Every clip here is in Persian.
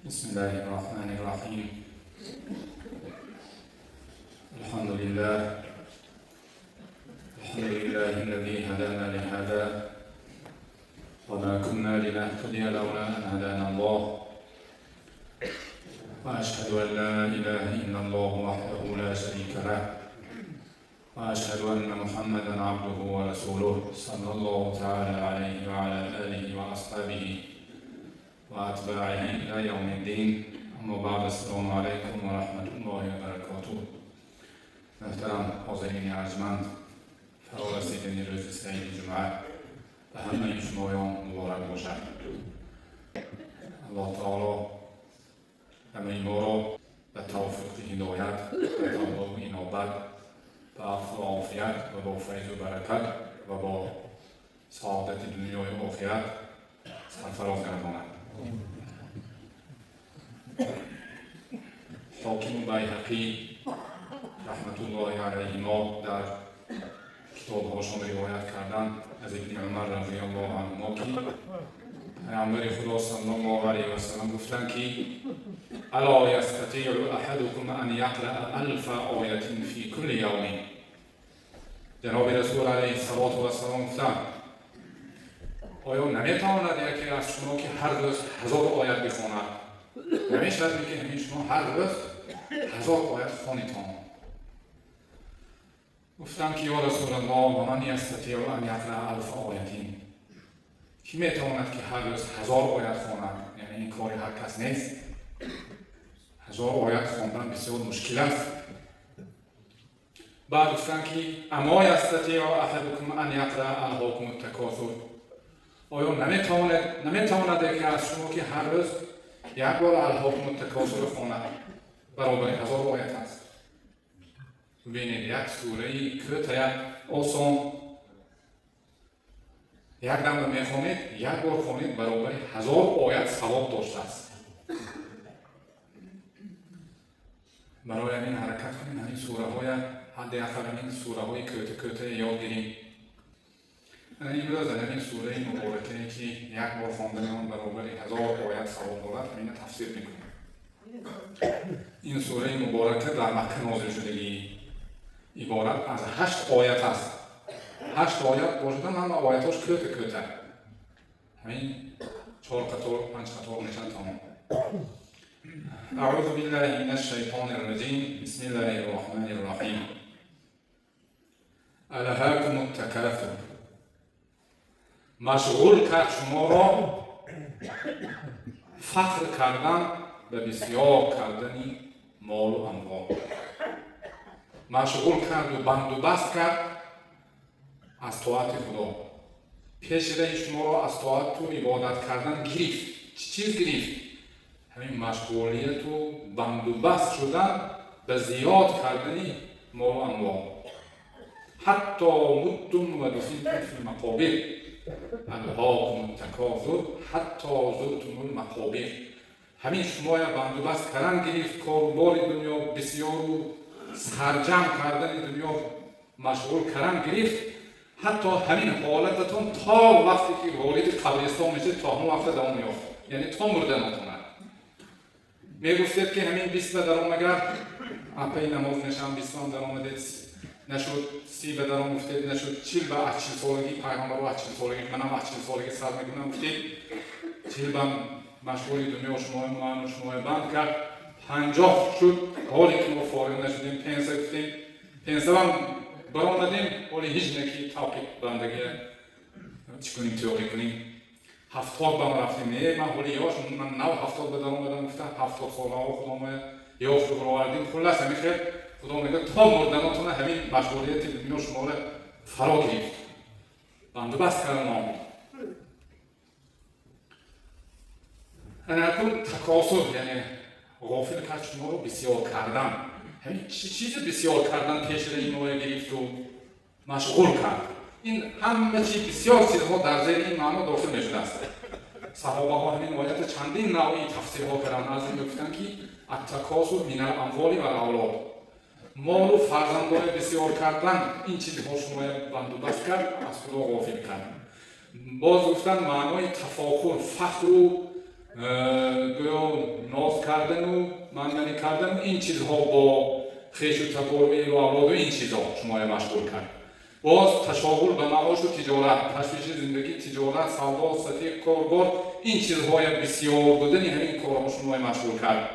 بسم الله الرحمن الرحيم. الحمد لله الذي هدانا لهذا وما كنا لنهتدي لولا أن هدانا الله، وأشهد أن لا إله إلا الله وحده لا شريك له، وأشهد أن محمدا عبده ورسوله صلى الله تعالى عليه وعلى آله وأصحابه وأتباعه إلى يوم الدين. أما بعد، السلام عليكم ورحمة الله وبركاته. محترم حاضرین ارجمند، فرا رسیدن روز سعید جمعه به همه شمایان مبارک باشد. الله تعالی همه ما را به توفیق هدایت، به توبه و انابت، به عفو و عافیت و با فیض و برکت و با سعادت دنیا و آخرت سرفراز گرداند. حاکم بیهقی رحمت الله علیهما در کتابهاشان روایت کردند از ابن عمر رضی الله عنهما که پیامبر خدا صلی الله علیه و سلم گفتند که الا یستطیع احدکم ان یقرأ 1000 آیه فی کل یوم. جناب رسول علیه السلام گفتند آیا نمیتواند یکی از شما که هر روز 1000 آیت بخواند؟ نمیشود که همین شما هر روز 1000 آیت خوانیتان؟ گفتم که یا رسول الله و من یستطیع ان یقرأ 1000 آیه، کی میتواند که هر روز 1000 آیت خواند؟ یعنی این کاری هر کس نیست. 1000 آیت خواندن بسیار مشکل است. بعد گفتم که اما یستطیع احدکم ان یقرأ الهاکم التکاثر، آیا نمیتواند که از شما که هر روز یک بار الهاکم التکاثر خواند؟ برابر 1000 آیت است. ببینید یک سوره کوتاه آسان یک دم میخوانید، یک بار خوانید برابر 1000 آیت ثواب داشته است. برای همین حرکت کنیم، همین سوره های حداقل همین سوره های کوتاه یاد گیریم. امروز همین سوره مبارکه که یک بار خواندن آن برابر 1000 آیت ثواب دارد، همین تفسیر میکنیم. این سوره مبارکه در مکه نازل شدگی عبارت از 8 آیت است. 8 آیت باشدن همه آیتاش کوتاه، همین 4 قطار 5 قطار نشان تمام. اعوذ بالله من الشیطان الرجیم. بسم الله الرحمن الرحیم. الهاکم التکاثر، مشغول کرد شما را فخر کردن به بسیار کردن مال و اموال. مشغول کرد و بند و بست کرد از طاعت خدا. پیش روی شما را از طاعت و عبادت کردن گرفت. چه چیز گرفت؟ همین مشغولیت و بند و بست شدن به زیاد کردن مال و اموال. حتی متم و دفنتم فی المقابر، الهاکم التکاثر حتی زرتم المقابر. همین شما یا بند و بست کردن گرفت، کاروبار دنیا بسیار سرجم کردن دنیا مشغول کردن گرفت. حتی همین حالتتون تا وقتی که وارد قبرستان میشه تا همون وقت دوام میافت، یعنی تا مردن نتونه. میگفتید که همین 20 به درام اگر اپی نماز نشم 20 به درام دید نشد، 30 به درام افتید نشد، 40 به 80 سالگی پیغمبر و 80 سالگی منم 80 سالگی سر میکنم افتید، 40 به مشغول دنیا شما من و شما بند کرد، 50 شد حالی که ما فارغ نشدیم، 5 افتیم، 5 هم برآمدیم حالی هیچ نکی توقیق بندگی چی کنیم توقیق کنیم. 70 به ما رفتیم، نه من حالی یاش من 70 به درام بدم گفتم 70 سال ها خدا ما یاش رو برآوردیم. خلاص همیشه خدا میگه تا مردناتون همین مشغولیت دنیا شما را فرا گرفت، بند و بست کردن آمد. انکم تکاثر یعنی غافل کرد شما رو بسیار کردن. همین چیز بسیار کردن پیش روی ما گرفت و مشغول کرد. این همه چیز بسیار چیزها در زیر این معنا داخل میشده است. صحابه ها همین آیات چندین نوعی تفسیرها کردن. از این گفتن که التکاثر من الاموال و الاولاد، مال و فرزندان بسیار کردن، این چیزها شما بند و بست کرد، از خدا غافل کرد. باز گفتن معنای تفاخر، فخر و گویا کردن و ماندنی کردن و این چیزها با خیش و تقارب و اولاد و این چیزها شما مشغول کرد. باز تشاغل به معاش و تجارت، تشویش زندگی، تجارت، سودا، صدیق، کاربار، این چیزهای بسیار بودن همین کارها شما مشغول کرد.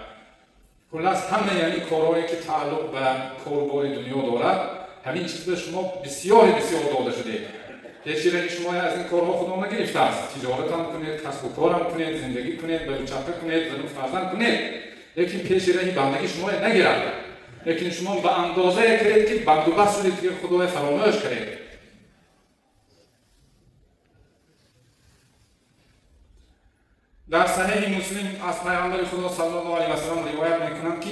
خلاص همه یعنی کارهایی که تعلق به کاربار دنیا دارد همین چیز به شما بسیار داده شده. پیشیره شما از این کارها خدا نگرفته است. تجارت هم کنید، کسب و کار هم کنید، زندگی کنید، بلوچکه کنید، زن و فرزند کنید. لیکن پیشیره بندگی شما نگرفته. لیکن شما به اندازه کرید که بندوبست شدید که خدا فراموش کرید. در صحیح مسلم از پیامبر خدا صلی الله علیه و سلم روایت میکنند که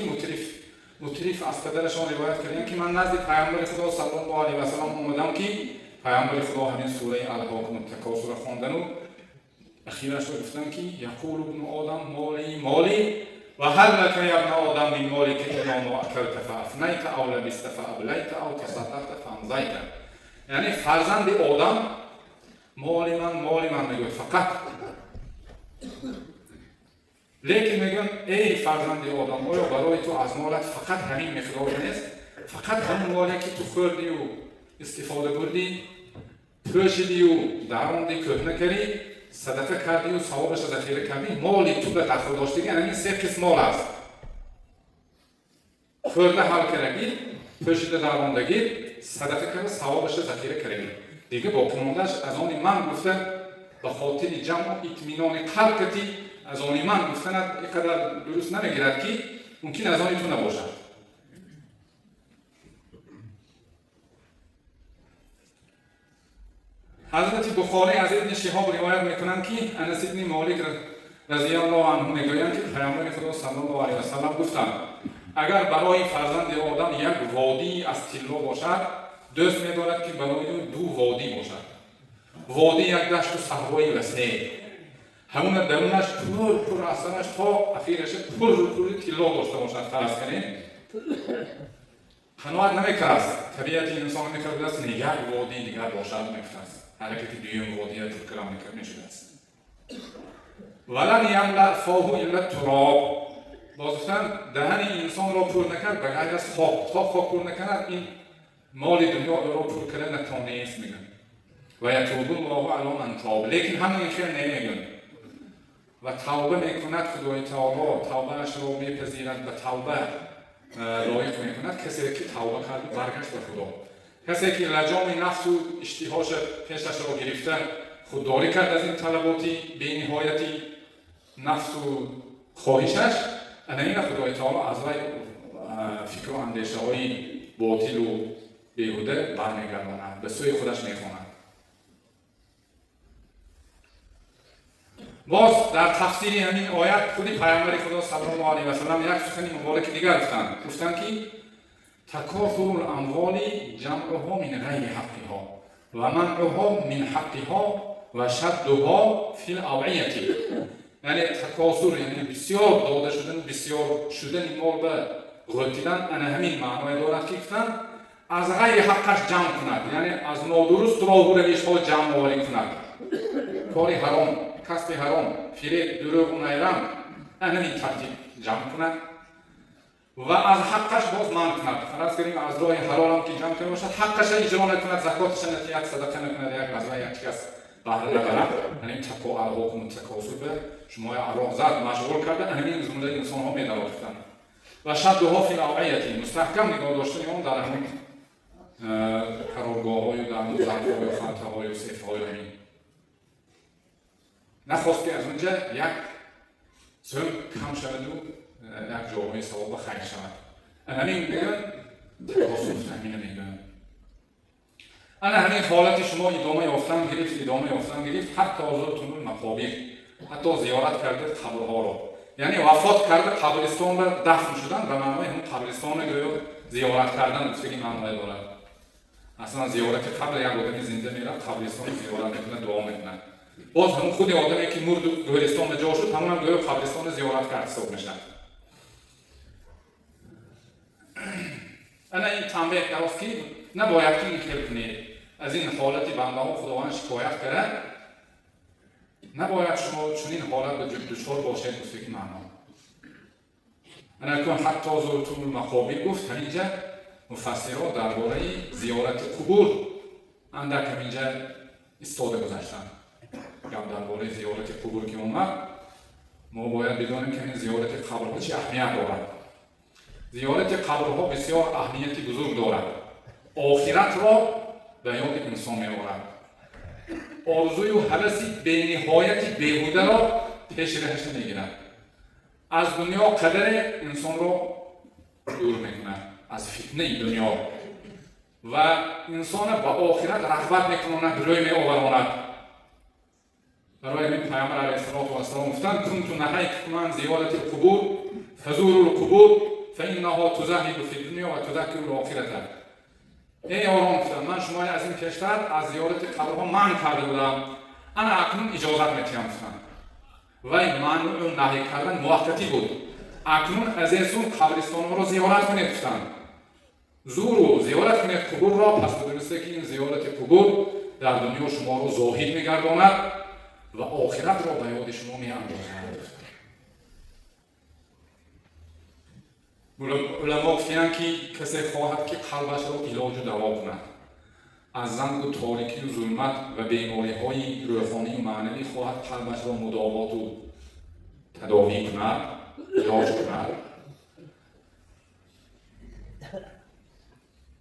مطرف از پدرشان روایت کردند که من نزد پیامبر خدا صلی الله علیه و سلم اومدم که پیامبر خدا همین سوره الحاکم التکاثر خواندن و اخیرش رو گفتن که یقول ابن آدم مالی و هل لك یا ابن آدم من مالک الا ما اکلت فافنیت او لبست فابلیت او تصدقت فامضیت. یعنی فرزند آدم مال من میگه فقط، لیکن میگن ای فرزند آدم آیا برای تو از مالت فقط همین مقدار نیست؟ فقط همون مالی که تو خوردی و استفاده بردی، پوشیدی و دراندی کهنه کردی، صدقه کردی و ثوابش ذخیره کردی، مالی تو به دست داشتی که همین 3 قسم مال است. خورده حل کردی، پوشیده دراندگی، صدقه کرد، ثوابش ذخیره کردی. دیگه با پروندهش از آن من گفتن به خاطر جمع و اطمینان قلبتی از آن من گفتن اینقدر درست نمیگیرد که ممکن از آن تو نباشد. حضرت بخاری از ابن شهاب روایت میکنند که انس بن مالک رضی الله عنه میگویند که پیامبر خدا صلی الله علیه و سلم گفتند اگر برای فرزند آدم یک وادی از طلا باشد دوست می‌دارد که برای او 2 وادی باشد. وادی یک دشت و صحرای وسیع، همون درونش پر اصلش تا اخیرش پر طلا داشته باشد. فرض کنید قناعت نمی‌کند، طبیعت انسان می‌کرد است یک وادی دیگر باشد می‌فرست. حرکت دویم وادی را تکرار می‌شود است. ولن یملأ فاه الا تراب. بازفتن دهن انسان را پر نکرد بغیر از خاک. تا خاک پر نکند این مال دنیا را پر کردن نتوانست میگن. و یتوب الله علی من تاب. لیکن همین خیر نمیگن و توبه میکند خدای تعالی توبهش را میپذیرد و توبه لایق میکند کسی که توبه کرد برگشت به خدا. کسی که لجام نفس و اشتهاش پیشش را گرفته خودداری کرد از این طلباتی به نهایتی نفس و خواهشش، این خدای تعالی از وی فکر و اندیشه های باطل و بیهوده برمیگرداند، به سوی خودش میخواند. باز در تفسیر همین آیت خودی پیامبر خدا صلی الله علیه و سلم یک سخن مبارک دیگر گفتند که تکاثر الاموال جمعها من غیر حقها و منعها من حقها و شدها فی الاوعیه. یعنی تکاثر یعنی بسیار داده شدن، بسیار شدن مال به غلطیدن، همین معنای دارد که گفتند از غیر حقش جمع کند، یعنی از نادرست راه و روش ها جمع آوری کند، کاری حرام، کسب حرام، فریب، دروغ و نیرم همین ترتیب جمع کند و از حقش باز منع کند. فرض کنیم از راه حلال هم که جمع کنه باشد حقش اجرا نکند، زکاتش نتیجه صدقه نکند، یک غذا یک کس بهره نبرد. یعنی تقوا الحاکم التکاثر به شما عراق زد مشغول کرده همین جمله انسان ها می‌دارند و شدها فی الاوعیه مستحکم نگاه داشتن اون در همون قرارگاه‌های و در همون ظرف‌های و خانه‌های و سیف‌های همین نخواست که از اونجا یک سهم کم شود و یک جاهای ثواب خیر شود. همین میگن تکاثر همین میگن. همین حالت شما ادامه یافتن گرفت حتی حضورتون مقابر، حتی زیارت کرده قبرها را، یعنی وفات کرده قبرستان را دفن شدن به معنای همون قبرستان را زیارت کردن بسیاری معنای دارد. اصلا زیارت قبر یک آدمی زنده میره قبرستان زیارت میکنه، دعا میکنه. باز همون خود آدمی که مرد گورستان به جا شد همون هم گویا قبرستان زیارت کرد حساب میشن. این تنبیه دراست که نباید که این کنید از این حالت بنده ها خداوند شکایت کرد، نباید شما چنین حالت به دچار باشید به فکر معنا. انا کن حتی زرتم المقابر گفت همینجا مفسرها درباره زیارت قبور اندک همینجا استفاده گذاشتن. یا درباره زیارت قبور که اومد ما باید بدانیم که این زیارت قبرها چه اهمیت دارد. زیارت قبرها بسیار اهمیتی بزرگ دارد. آخرت را به یاد انسان می‌آورد. آرزوی و هوس بی‌نهایت بیهوده را پیش رهش نمی‌گیرد. از دنیا قدر انسان را دور می‌کند از فتنه دنیا و انسان به آخرت رغبت می‌کند، روی می‌آوراند. برای این پیامبر علیه السلام گفتند کنت نهیتکم عن زیارت القبور فزوروا القبور فانها تزهد فی الدنیا و تذکر الاخرة. ای یاران گفتند من شما از این پیشتر از زیارت قبرها منع کرده بودم، انا اکنون اجازت می‌دهم گفتند. و این منع و نهی کردن موقتی بود. اکنون از این سو قبرستان‌ها را زیارت کنید گفتند. زورو زیارت کنید قبور را. پس درسته که این زیارت قبور در دنیا شما را زاهد می‌گرداند و آخرت را به یاد شما می‌اندازد. علما گفتند که کسی خواهد که قلبش را علاج و دوا کند، از زنگ و تاریکی و ظلمت و بیماری‌های روحانی و معنوی خواهد قلبش را مداوات و تداوی کند، علاج کند.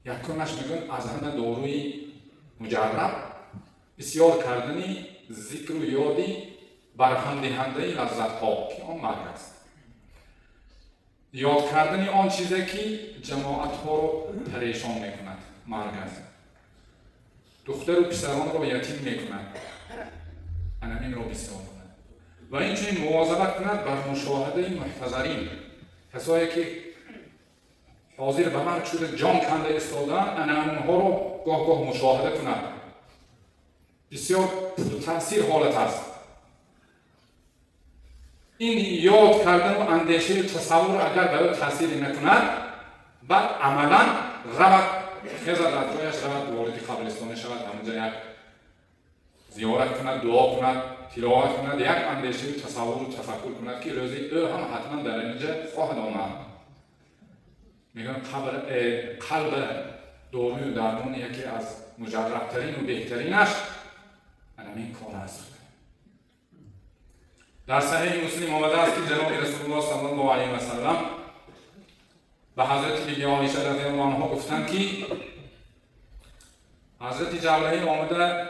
یکمش میگن از همه داروی مجرب بسیار کردنی ذکر و یادی برهم دهنده لذت‌ها که آن مرگ است. یاد کردن آن چیزی که جماعت‌ها رو پریشان می‌کند مرگ است. دختر و پسران را یتیم می‌کند، این را بسیار کند. و اینچنین مواظبت کند بر مشاهده محتضرین، کسایی که حاضر به مرگ شده جان کنده ایستادند، اونها رو گاه گاه مشاهده کند. بسیار تاثیر حالت است. این یاد کردن و اندیشه تصور اگر برای تاثیر نکند، بعد عملا رود خیزد از جایش رود وارد قبرستان شود، همونجا یک زیارت کند، دعا کند، تلاوت کند، یک اندیشه تصور و تفکر کند که روزی او هم حتما در اینجا خواهد آمد. میگن قلب داروی و درمان یکی از مجربترین و بهترینش این کار است. در صحیح مسلم آمده است که جناب رسول الله صلی الله علیه و سلم به حضرت بیبی عایشه رضی الله عنها گفتند که حضرت جبرئیل آمده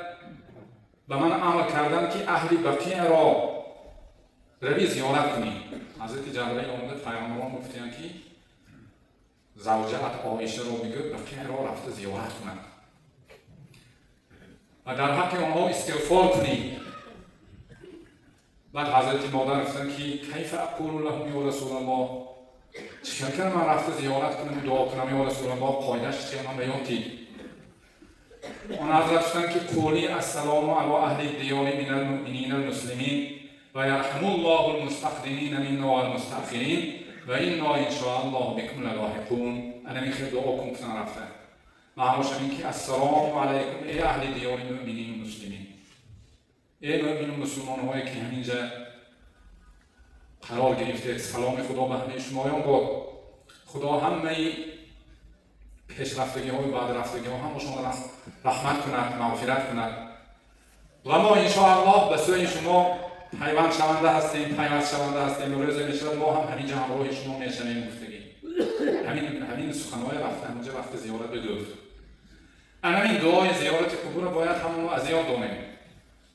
به من امر کردند که اهل بقیع را روی زیارت کنی. حضرت جبرئیل آمده پیامبران گفتند که زوجت عایشه را میگه بقیع را رفته زیارت کنند و در حق آنها استغفار کنی. بعد حضرت مادر گفتن که کیف اقول لهم یا رسول الله، چطور من رفته زیارت کنم دعا کنم یا رسول الله، قاعده‌اش چیه من بیان کی؟ آن حضرت گفتن که قولی السلام علی اهل الدیار من المؤمنین المسلمین و یرحم الله المستقدمین منا و المستأخرین و انا ان شاء الله بكم للاحقون. انا میخوام دعا کنم گفتن رفتن معناش این که السلام علیکم ای اهل دیار المؤمنین المسلمین، ای مؤمنین مسلمان هایی که همینجا قرار گرفتید، سلام خدا به همه شمایان باد. خدا همه پیشرفتگی های و بعد رفتگی ها هم شما رحمت کند، مغفرت کند و ما انشاءالله به سوی شما پیوند شونده هستیم و روز میشود ما هم همینجا همراه شما میشنیم گفتگی. همین سخنهای رفته همینجا وقت زیارت بدوید. این دعای زیارت قبور باید همون از یاد دانیم.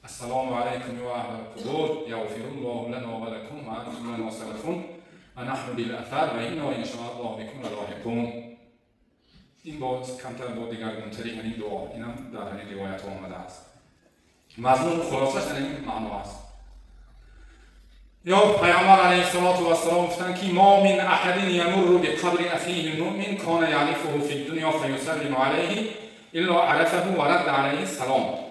السلام علیکم و اهل القبور یغفر الله لنا و لکم و انتم لنا سلفون و نحن بالاثر و انا ان شاء الله بكم لاحقون. این باز کمتر با دیگرگونتری همین دعا اینم در همین روایت آمده است. مضمون خلاصش در این معنا است. یا پیامبر علیه السلام گفتند که ما من احد یمر بقبر اخیه المؤمن کان یعرفه فی الدنیا فیسلم علیه الا عرفه و رد علیه السلام.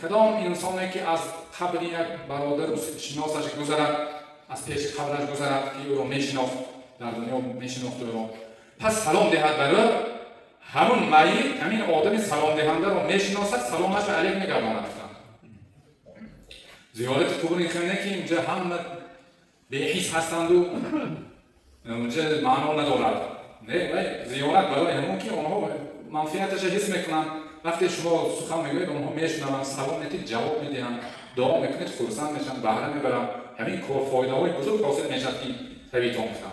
کدام انسانی که از قبر یک برادر شناسش گذرد، از پیش قبرش گذرد که او را میشناخت، در دنیا میشناخت او را، پس سلام دهد برای همون میت، همین آدم سلام دهنده را میشناسد، سلامش علیه میگرداند. زیارت قبور این خیلی که اینجا هم به حس هستند و اونجا معنا ندارد. نه زیارت برای همون که آنها منفعتش حس میکنن. وقتی شما سخن میگویید اونها میشنون، سلام میدید، جواب میدهند، دعا میکنید، خرسند میشن، بهره میبرن. همین کار فایده های بزرگ حاصل میشد که طبیعت آموختن.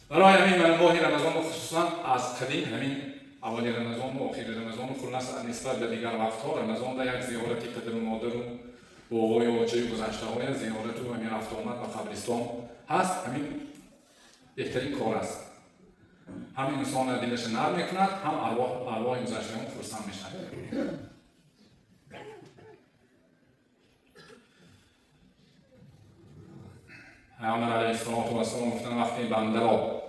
برای همین من ماه رمضان خصوصا از قدیم همین اول رمضان و آخر رمضان خلاص نسبت به دیگر وقتها رمضان در یک زیارتی پدر و مادر و بابای و بچه گذشته های زیارت و همین رفت آمد به قبرستان هست. همین بهترین کار است. هم انسان دلش نرم میکند، هم ارواح گذشته هم خرسند میشن. پیامبر علیه السلام گفتن وقتی بنده را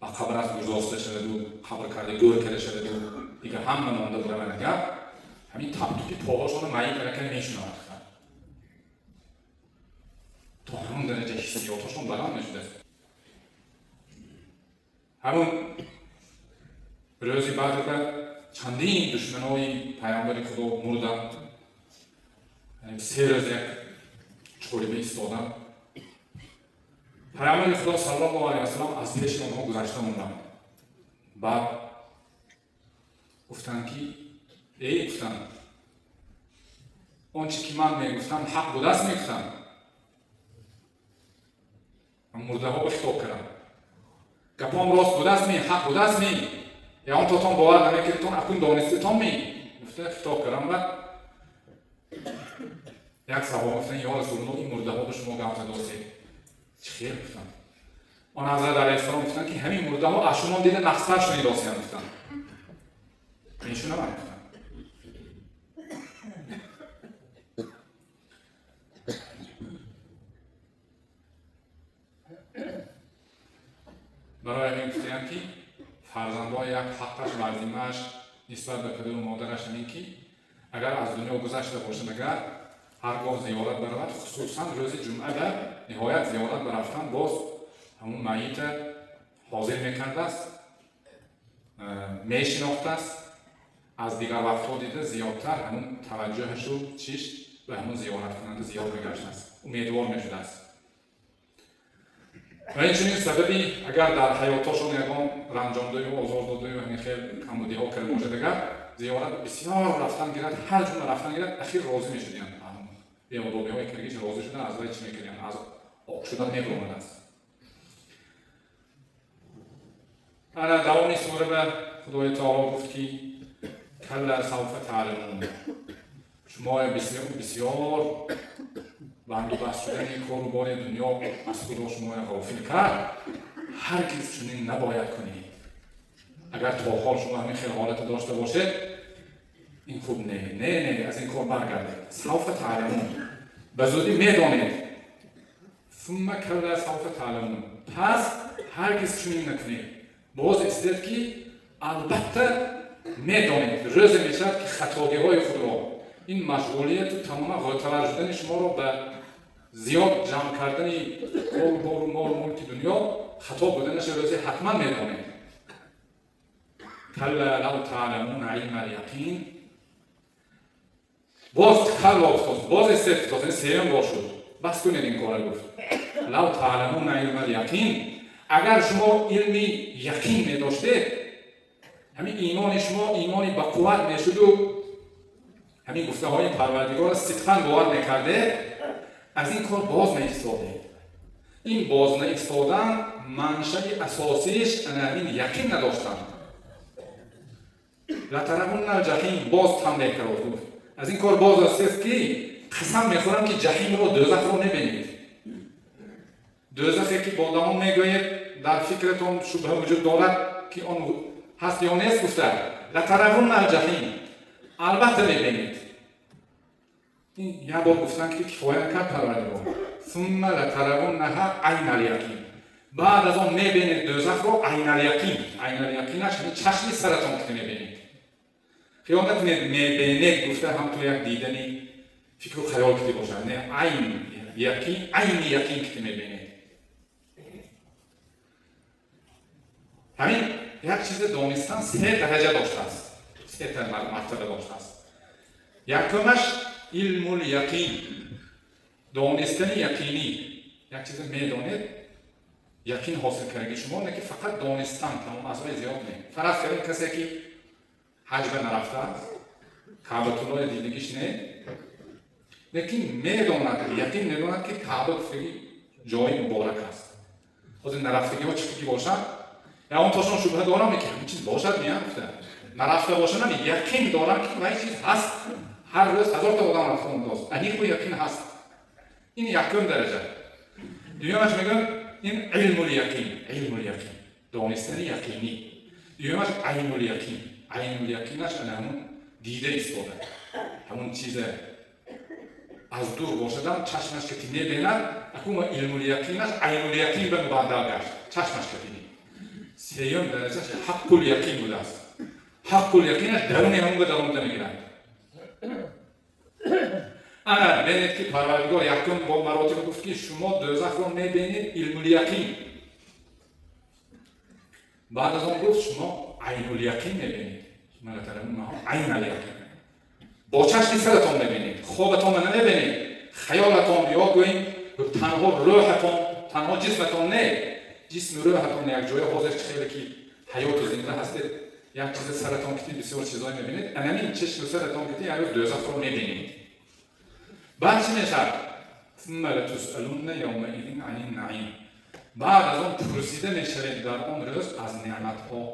به قبر از گذاشته شده و قبر کرده دور کرده شده و دیگه هم نمانده بودن نگه همین تپتوپی پاهاشون رو معی کرده که میشنوند تا همون درجه حسیاتاشون بلند نشده. همون روزی بعد که چندین دشمنای پیامبر خدا مردن، یعنی 3 روز یک چولیبه ایستادن. پیامبر خدا صلی الله علیه و سلم از پیش اونها گذشته موندن. بعد گفتن که گفتن اون چی که من میگفتم حق بود است میگفتم. من مرده ها خطاب کردم. گپام راست بود است می حق بود است می یا اون تاتون باور نمیکنید تون اکنون دانسته تون می گفته خطاب کردم. بعد یک صحابه گفتن یا رسول الله این مرده ها به شما گفت داشته چه خیر گفتن. آن حضرت علیه السلام گفتن که همین مرده ها از شما دیده نقصتر شدید آسیان گفتن. میشون هم گفتن. برای همین گفتن که فرزندها یک حقش و عزیمهش نسبت به پدر و مادرش همین که اگر از دنیا گذشته باشه مگر هرگاه زیارت برود خصوصا روز جمعه در نهایت زیارت برفتن باز همون میت حاضر میکرده است، میشناخته است. از دیگر وقتها دیده زیادتر همون توجهش و چیش به همون زیارت کننده زیاد میگشته است، امیدوار میشده است. و این چنین سببی اگر در حیاتشون یکان رنجانده و آزار داده و همین خیلی کمبودی ها کرده باشه دیگر زیارت بسیار رفتن گیرد، هر جمعه رفتن گیرد اخیر راضی میشدیم. بیادابی های کرگیش راضی شدن از وی چی میکنیم؟ از آق شدن میبرمد است. انا دوامی سوره به خدای تعالی گفت که کلا سوف تعلمون. شما بسیار بند و بست شدن این کار و بار دنیا از خدا شما غافل کرد. هرگز چنین نباید کنید. اگر تا حال شما همین خیلی حالت داشته باشه این خوب نه از این کار برگردید. سوف تعلمون به زودی میدانید. ثم کلا سوف تعلمون پس هرگز چنین نکنید. باز استید که البته میدانید روز میشد که خطاگی های خود را این مشغولیت و تمام توجه شدن شما را به زیاد جمع کردن بار و مال و ملک دنیا خطا بودنش روزی حتما میدانید. کلا لو تعلمون علم الیقین باز کلا افتاد باز استفتاد سیم باشد بس کنید این کار گفت. لو تعلمون علم الیقین اگر شما علم یقین می داشته همین ایمان شما ایمانی با قوت می شد و همین گفته های پروردگار صدقاً باور میکرده از این کار باز نایستاده. این باز نایستادن منشأ اساسیش همین یقین نداشتن. لترون الجحیم باز تنبیه کرد گفت از این کار باز است که قسم میخورم که جحیم رو دوزخ رو نبینید. دوزخی که با آدمان میگوید در فکرتون شبه وجود دارد که آن هست یا نیست گفته لترون الجحیم البته میبینید. این یه بار گفتن که کفایت کرد پروردگار. ثم لترونها عین الیقین بعد از آن میبینید دوزخ رو عین الیقین. عین الیقینش همین چشمی سرتون که میبینید. خیال نکنید میبینید گفته هم تو یک دیدنی فکر و خیال کردی باشه. نه عین یقین عین یقین که میبینید. همین یک چیز دانستن 3 درجه داشته است. 3 مرتبه داشته است. یکمش علم الیقین دانستن یقینی یک چیز میدانید یقین حاصل کردگی شما نه که فقط دانستن تمام اصلا زیاد نه. فرض کنید کسی که حج به نرفته است کعبه الله دیدگیش نه لیکن میداند یقین نداند که کعبه جای مبارک است. از نرفتگی ها چی باشد یا اون تاشون شبهه دارم میکنم این چیز باشد میان گفتن نرفته باشد نه یقین دارم که این چیز هست. هر روز 1000 تا آدم رفته اونجاست انیق و یقین هست. این یکم درجه. دومش میگن این علم الیقین دانستن یقینی. دومش عین الیقین. عین الیقینش همون دیده ایستاده. همون چیز از دور باشدن چشمش که نبیند اما علم الیقینش عین الیقین به مبادل گشت چشمش که بینید. سیوم درجهش حق الیقین بوده است. حق الیقینش درون همون به درون نمیگیرند. اگر ببینید که پروردگار یکم با مراتب گفت که شما دوزخ را میبینید علم الیقین. بعد از آن گفت شما عین الیقین میبینید. عین الیقین. با چشم خودتان میبینید. خوابتان نمیبینید. خیالتان یا گوییم تنها روحتان تنها جسمتان نه. جسم روحتان یک جای حاضر خیلی که حیات و زنده هستید. یک چیز سرتان کتی بسیار چیزایی میبینید. این چشم سرتان کتی یک روز دوزخ را میبینید. بعد چی میشد؟ ثم لتسألن یومئذ عن النعیم. بعد از آن پرسیده میشوید در آن روز از نعمتها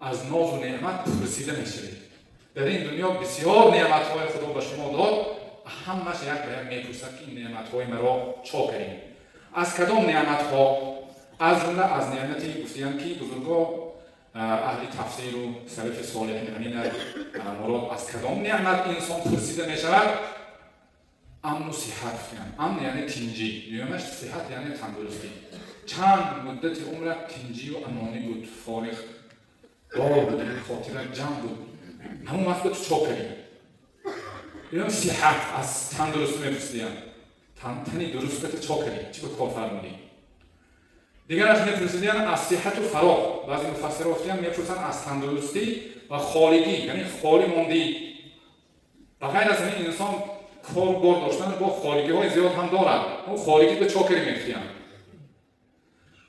از ناز و نعمت پرسیده میشوید. در این دنیا بسیار نعمتهای خدا به شما داد همش یک به یک میپرسد که این نعمتهای مرا چا کنیم. از کدام نعمتها؟ از جمله از نعمتی گفتیم که بزرگا اهل تفسیر و سلف صالحین همین مراد از کدام نعمت انسان پرسیده می شود؟ امن و صحت. امن یعنی تنجی. دومش صحت یعنی تندرستی. چند مدت عمرت تنجی و امانی بود، فارغ دار بود، خاطرت جمع بود، همون وقت تو چا کنی. دوم صحت از تندرستی می پرسیدیم. تنی درستت چا کنی؟ چی به کار فرمودی؟ دیگر از میپرسیدن از صحت و فراغ. بعضی مفسرها گفتن میپرسن از تندرستی و خالگی یعنی خالی موندی. و غیر از این انسان کار و بار داشتن با خالگی های زیاد هم دارد. اون خالگی به چاکری میگفتن.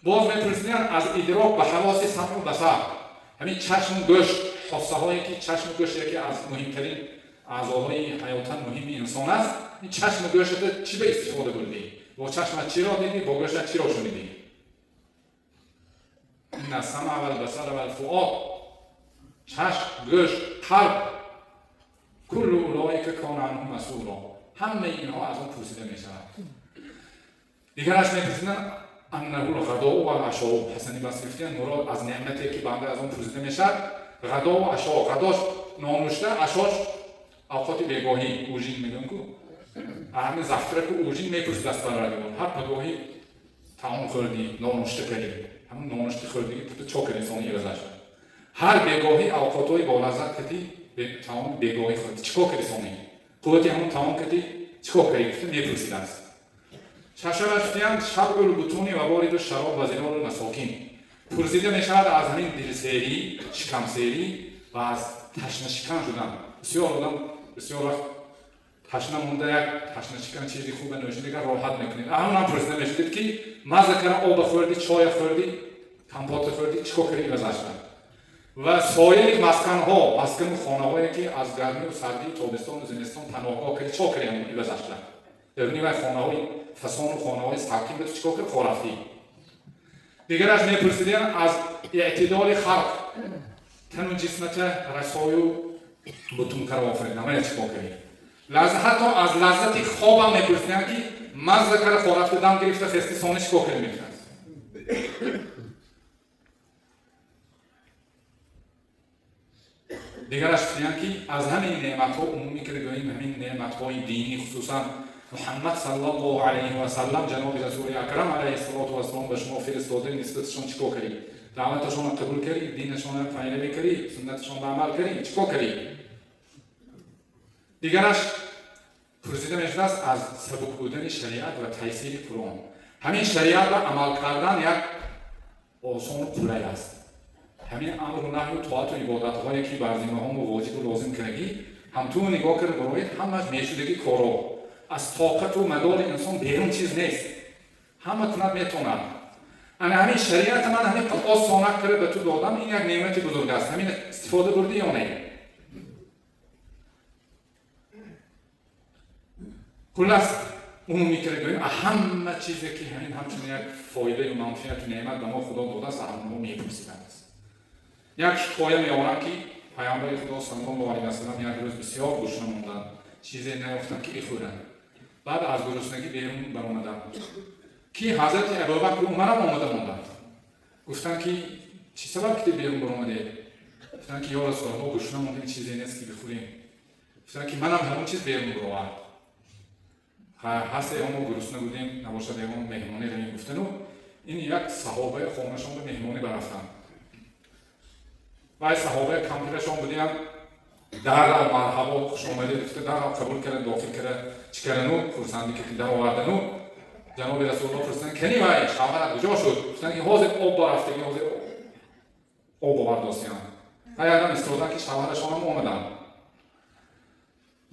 باز میپرسیدن از ادراک به حواس سمع و بصر. همین چشم و گوش حاسه هایی که چشم و گوش یکی از مهمترین اعضاهای حیاتاً مهم انسان است. این چشم و گوشت چی به استفاده بردی؟ با چشمت چی را دیدی؟ با گوشت چی را شنیدی؟ این السمع و البصر و الفؤاد چشم، گوش، قلب کل اولئک کان عنه مسئولا. همه اینها از اون پرسیده می شود. دیگرش میپرسیدن انه الغداء و العشاء. حسن بصری گفتن مراد از نعمتی که بنده از اون پرسیده می شود غدا و عشا. غداش نانوشته، عشاش اوقات بیگاهی اوژین میگن کو همین زفتره که اوژین میپرسید از پروردگار هر پگاهی طعام خوردی نانوشته کردی همون نانوشته خوردی تو چاکر انسانی گذشت. هر بیگاهی اوقاتهای با لذت کردی به طعام بیگاهی خوردی چیکار کردی سامی خودتی همون طعام کردی چیکار کردی گفته میپرسید است. ششمش گفتند شبع البطون و وارد الشراب و زلال المساکین. پرسیده می شود از همین دلسیری، شکمسیری و از تشنه شکن شدن. بسیار آدم بسیار وقت تشنه مونده یک تشنه شکن چیزی خوبه نوشید دیگر راحت میکنید. همون هم پرسیده می شدید که مزه کردن آب خوردی، چای خوردی، کمپوت خوردی، چیکار کردی گذشتن. و سایر مسکن خانه هایی که از گرمی و سردی تابستان و زمستان پناهگاه کردی چیکار کردی گذشتن. درونی و خانه های فسان و خانه های ساکن به تو چیکار کردی خورفتی. دیگر از میپرسیدن از اعتدال خلق تن و جسمت رسای و بتون کر آفرید نمایه چیکار کردی. حتی از لذت خواب هم میپرسیدن که مزه کر خورفته دم گرفته خستی سانه چیکار کردی میکنند. دیگرش گفتند که از همین نعمت ها عمومی که بگوییم همین نعمت های دینی خصوصا محمد صلی الله علیه و سلم جناب رسول اکرم علیه السلام به شما فرستاده نسبتشون چیکار کردی؟ دعوتشون قبول کردی؟ دینشون پیروی کردی؟ سنتشون عمل کردی؟ چیکار کردی؟ دیگرش پرسیده میشد از سبک بودن شریعت و تیسیر قرآن. همین شریعت و عمل کردن یک آسان و قلعه است. همین امر و نهی و طاعت و عبادت هایی که بر ذمه هم واجب و لازم کردی هم تو نگاه کرد برایت همش میشدگی کارا از طاقت و مدار انسان بیرون چیز نیست. همه کند میتوند. همین شریعت من همین آسانک کرده به تو دادم، این یک نعمت بزرگ است. همین استفاده بردی یا نه؟ خلاص عمومی کرده گوییم همه چیزی که همین همچون یک فایده و منفعت و نعمت به ما خدا داده است، همه ما میپرسیدند است. یک حکایه میآورم که پیامبر خدا صلی الله علیه و سلم یک روز بسیار گشنه ماندند، چیزی نیافتند که بخورند. بعد از گرسنگی بیرون برآمدند که حضرت ابوبکر و عمر هم آمده ماندند. گفتند که چی سبب که بیرون برآمده؟ گفتند که یا رسول الله گشنه ماندیم، چیزی نیست که بخوریم. گفتند که منم همون چیز بیرون برآورد. هست همون گرسنه بودیم، نباشد همون مهمانی رو گفتن و این یک صحابه خونشان به مهمانی برفتن. و صحابه کمپیرشان بودیم در مرحبا خوش آمدید گفته در قبول کرد، داخل کرد، چی کردن و خرسندی که در آوردن و جناب رسول الله فرستن کنی وای شوهر کجا شد؟ گفتن این حاضر آب برفته، این حاضر آب آورداستیم. و یادم استفاده که شوهرشان هم آمدن.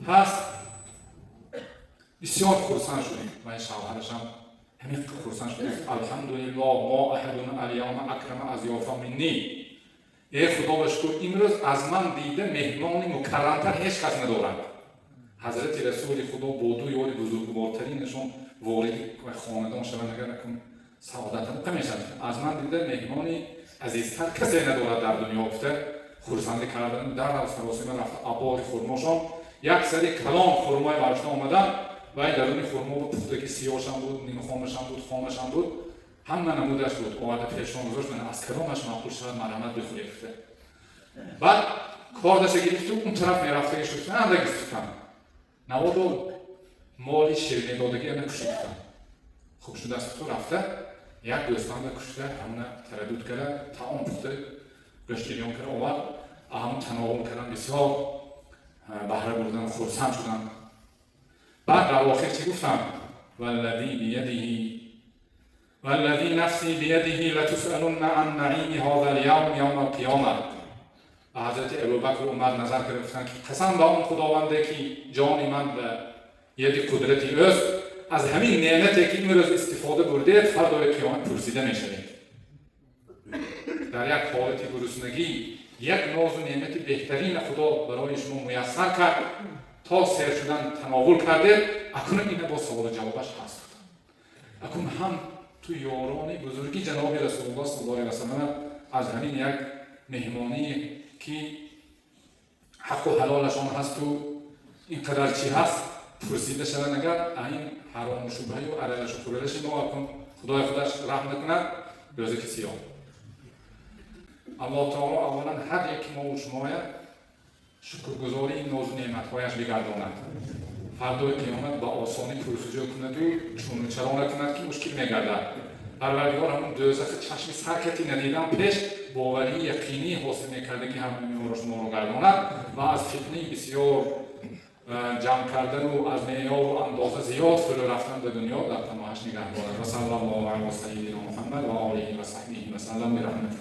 هست بسیار خرسند شدیم و این شوهرش هم همین خرسند شدیم. الحمدلله ما احدنا الیوم اکرم اضیافا منی. ای خدا بشکر امروز از من دیده مهمان مکرمتر هیچ کس ندارد. حضرت رسول خدا با دو یار بزرگوارترینشون وارد خاندان شدن اگر نکن سعادت هم میشد. از من دیده مهمان عزیزتر کسی ندارد در دنیا. گفته خرسندی کردن در سراسیمه رفت ابار خرماشان یک سری کلام خرمای برشته آمدن و این درونی خرما بود، پختگی سیاهش هم بود، نیم خامش هم بود، خامش هم بود، همه نمودش بود. آورده پیشون گذاشت من از کرامش معقول شد مرحمت بخوری گفته. بعد کاردش گرفت و اون طرف میرفته شد من هم گفتم نواد و مالی شیرینی دادگی همه کشته گفتم. خوب شده است تو رفته یک دوستان به کشته همونه تردود کرده تعام پخته گشتیلیان کرده آورد همون تناول کردن بسیار بهره بردن خرسند شدن. بعد در آخر چی گفتم؟ والذی نفسی بیده لتسألن عن نعیم هذا اليوم یوم القیامه. حضرت ابوبکر و عمر نظر گرفتند که قسم به اون خداونده که جان من به ید قدرتی اوست، از همین نعمتی که امروز استفاده بردید فردای قیامت پرسیده میشوید. در یک حالت گرسنگی یک ناز و نعمت بهترین خدا برای شما میسر کرد تا سیر شدن تناول کرده. اکنون این با سوال جوابش هست. اکنون هم تو یاران بزرگی جناب رسول الله صلی الله علیه و سلم از همین یک مهمانی که حق و حلالشان هست و این قدر چی هست پرسیده شدن اگر این حرام و شبهه و عللش و پرلش ما اکن خدای خودش رحم نکند روزی کسی ها. الله تعالی اولا هر یک ما و شما شکرگزاری این ناز و نعمتهایش بگرداند. فردای قیامت با آسانی پرسجو کند و چون چرا نکند که مشکل میگردد. پروردگار همون دوزخ چشم سرکتی ندیدن پیش باوری یقینی حاصل میکرده که همین رو شما رو گرداند و از فتنه بسیار جمع کردن و از معیار و اندازه زیاد فرو رفتن به دنیا در پناهش نگهدارد. و صلی الله علیه و سیدنا محمد و آله و صحبه و سلم برحمتک.